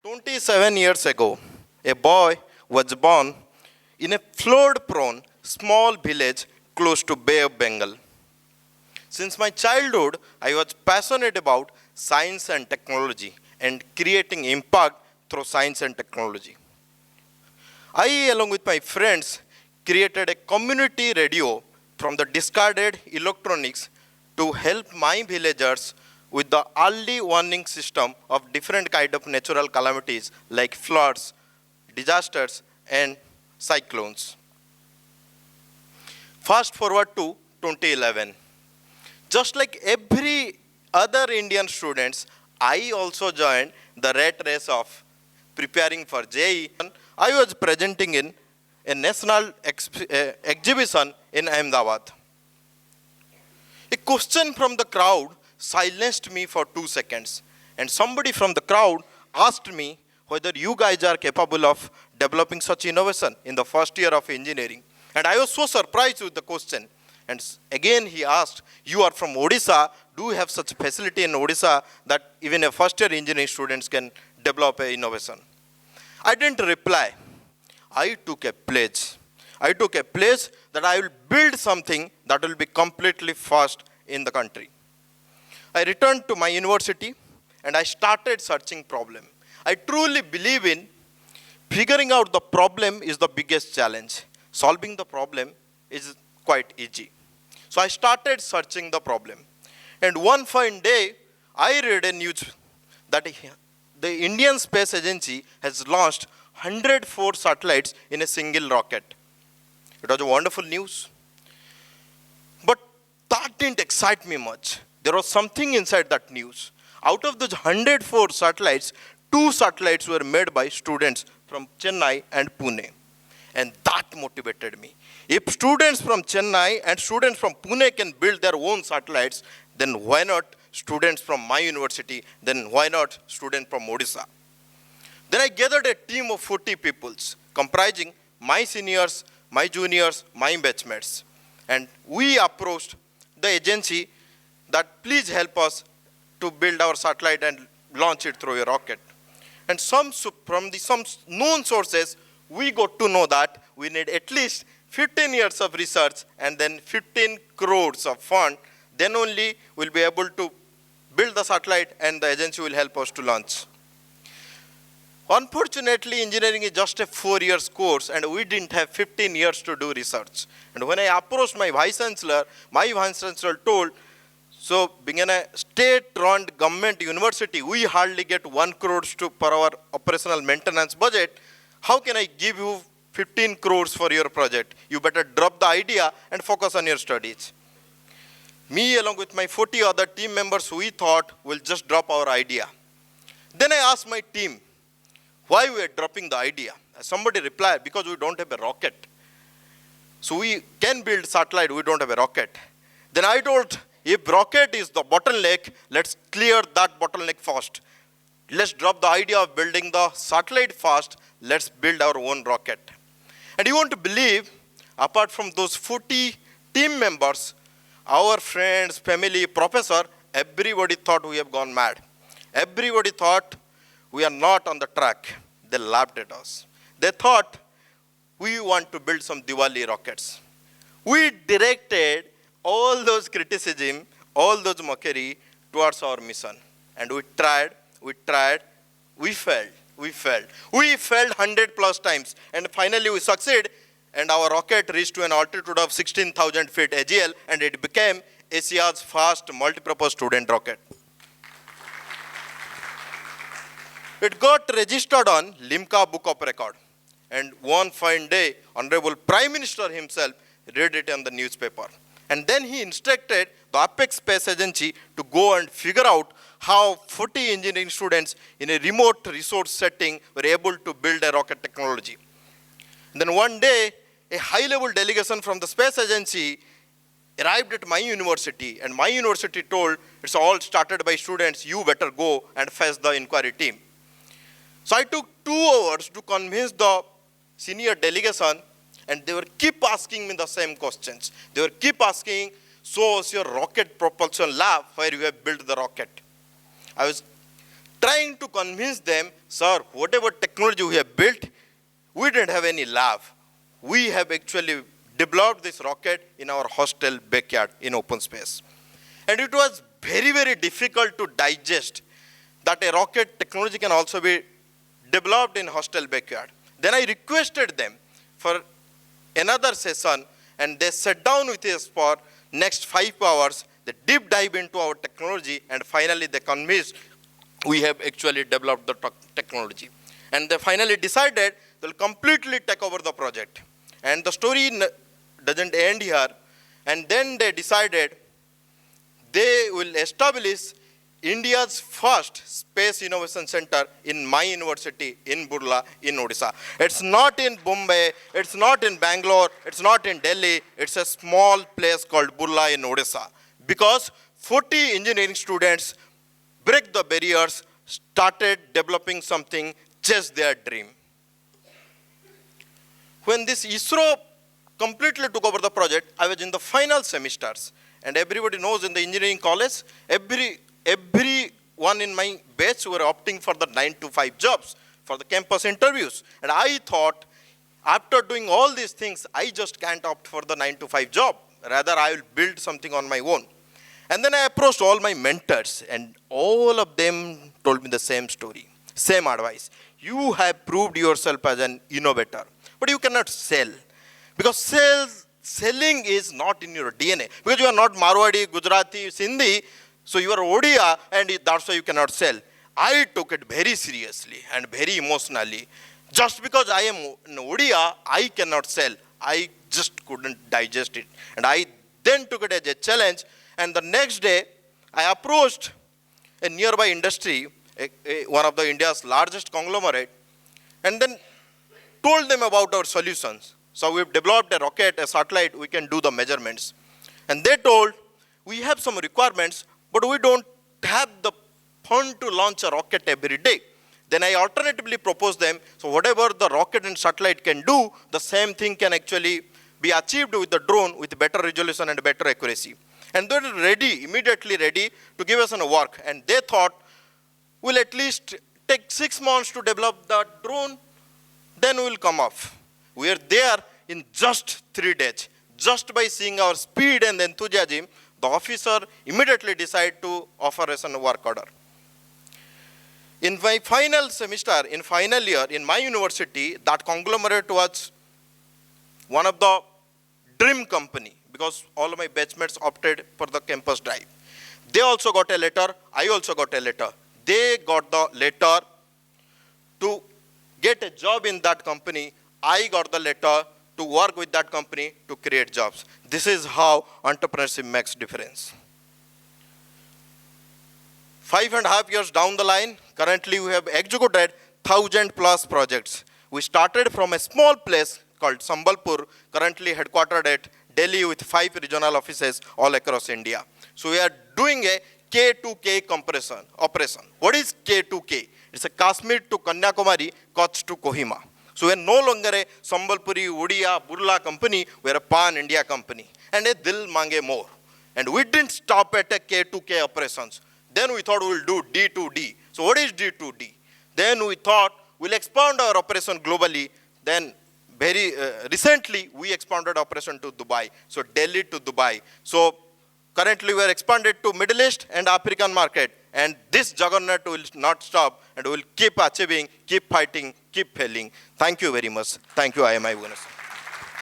27 years ago, a boy was born in a flood-prone small village close to Bay of Bengal. Since my childhood, I was passionate about science and technology and creating impact through science and technology. I, along with my friends, created a community radio from the discarded electronics to help my villagers with the early warning system of different kind of natural calamities like floods, disasters, and cyclones. Fast forward to 2011. Just like every other Indian students, I also joined the rat race of preparing for JEE. I was presenting in a national exhibition in Ahmedabad. A question from the crowd silenced me for 2 seconds, and somebody from the crowd asked me whether you guys are capable of developing such innovation in the first year of engineering. And I was so surprised with the question. And again he asked, you are from Odisha, do you have such facility in Odisha that even a first year engineering students can develop an innovation? I didn't reply. I took a pledge. I took a pledge that I will build something that will be completely first in the country. I returned to my university and I started searching problem. I truly believe in figuring out the problem is the biggest challenge. Solving the problem is quite easy. So I started searching the problem. And one fine day, I read a news that the Indian Space Agency has launched 104 satellites in a single rocket. It was a wonderful news. But that didn't excite me much. There was something inside that news. Out of those 104 satellites, 2 satellites were made by students from Chennai and Pune. And that motivated me. If students from Chennai and students from Pune can build their own satellites, then why not students from my university? Then why not students from Odisha? Then I gathered a team of 40 people comprising my seniors, my juniors, my batchmates. And we approached the agency that please help us to build our satellite and launch it through a rocket. And from some known sources, we got to know that we need at least 15 years of research and then 15 crores of fund. Then only we'll be able to build the satellite and the agency will help us to launch. Unfortunately, engineering is just a 4 year course and we didn't have 15 years to do research. And when I approached my vice chancellor told, so being in a state-run government university, we hardly get 1 crore per our operational maintenance budget. How can I give you 15 crores for your project? You better drop the idea and focus on your studies. Me, along with my 40 other team members, we thought we'll just drop our idea. Then I asked my team, why we are dropping the idea? Somebody replied, because we don't have a rocket. So we can build satellite, we don't have a rocket. Then I told, if rocket is the bottleneck, let's clear that bottleneck first. Let's drop the idea of building the satellite first, let's build our own rocket. And you won't believe, apart from those 40 team members, our friends, family, professor, everybody thought we have gone mad. Everybody thought we are not on the track. They laughed at us. They thought we want to build some Diwali rockets. We directed all those criticism, all those mockery towards our mission. And we tried, we failed. We failed 100 plus times. And finally we succeed and our rocket reached to an altitude of 16,000 feet AGL and it became Asia's first multipurpose student rocket. It got registered on Limca Book of Record. And one fine day, Honorable Prime Minister himself read it in the newspaper. And then he instructed the Apex Space Agency to go and figure out how 40 engineering students in a remote resource setting were able to build a rocket technology. And then one day, a high-level delegation from the space agency arrived at my university, and my university told, it's all started by students, you better go and fetch the inquiry team. So I took 2 hours to convince the senior delegation, and they were keep asking me the same questions. They were keep asking, so what's your rocket propulsion lab where you have built the rocket? I was trying to convince them, sir, whatever technology we have built, we didn't have any lab. We have actually developed this rocket in our hostel backyard in open space. And it was very, very difficult to digest that a rocket technology can also be developed in hostel backyard. Then I requested them for another session, and they sat down with us for next 5 hours. They deep dive into our technology, and finally they convinced we have actually developed the technology. And they finally decided they'll completely take over the project. And the story doesn't end here. And then they decided they will establish India's first space innovation center in my university in Burla in Odisha. It's not in Bombay, it's not in Bangalore, it's not in Delhi, it's a small place called Burla in Odisha. Because 40 engineering students break the barriers, started developing something, chased their dream. When this ISRO completely took over the project, I was in the final semesters. And everybody knows in the engineering college, everyone in my batch were opting for the 9 to 5 jobs, for the campus interviews. And I thought, after doing all these things, I just can't opt for the 9 to 5 job. Rather, I will build something on my own. And then I approached all my mentors, and all of them told me the same story, same advice. You have proved yourself as an innovator, but you cannot sell. Because selling is not in your DNA. Because you are not Marwadi, Gujarati, Sindhi, so you are Odia, and that's why you cannot sell. I took it very seriously and very emotionally. Just because I am in Odia, I cannot sell. I just couldn't digest it. And I then took it as a challenge. And the next day, I approached a nearby industry, one of the India's largest conglomerate, and then told them about our solutions. So we've developed a rocket, a satellite, we can do the measurements. And they told, we have some requirements, but we don't have the fund to launch a rocket every day. Then I alternatively proposed them, so whatever the rocket and satellite can do, the same thing can actually be achieved with the drone with better resolution and better accuracy. And they were ready, immediately ready to give us a work. And they thought, we'll at least take 6 months to develop the drone, then we'll come off. We are there in just 3 days. Just by seeing our speed and enthusiasm, the officer immediately decided to offer us a work order. In my final semester, in final year, in my university, that conglomerate was one of the dream company, because all of my batchmates opted for the campus drive. They also got a letter, I also got a letter. They got the letter to get a job in that company. I got the letter to work with that company to create jobs. This is how entrepreneurship makes difference. 5.5 years down the line, currently we have executed 1,000+ projects. We started from a small place called Sambalpur, currently headquartered at Delhi with 5 regional offices all across India. So we are doing a K2K operation. What is K2K? It's a Kashmir to Kanyakumari, Kutch to Kohima. So we are no longer a Sambalpuri, Odia, Burla company, we are a pan-India company. And a Dil Mange More. And we didn't stop at a K2K operations. Then we thought we'll do D2D. So what is D2D? Then we thought we'll expand our operation globally. Then very recently, we expanded operation to Dubai. So Delhi to Dubai. So currently, we are expanded to Middle East and African market. And this juggernaut will not stop and will keep achieving, keep fighting, keep failing. Thank you very much. Thank you, IMI.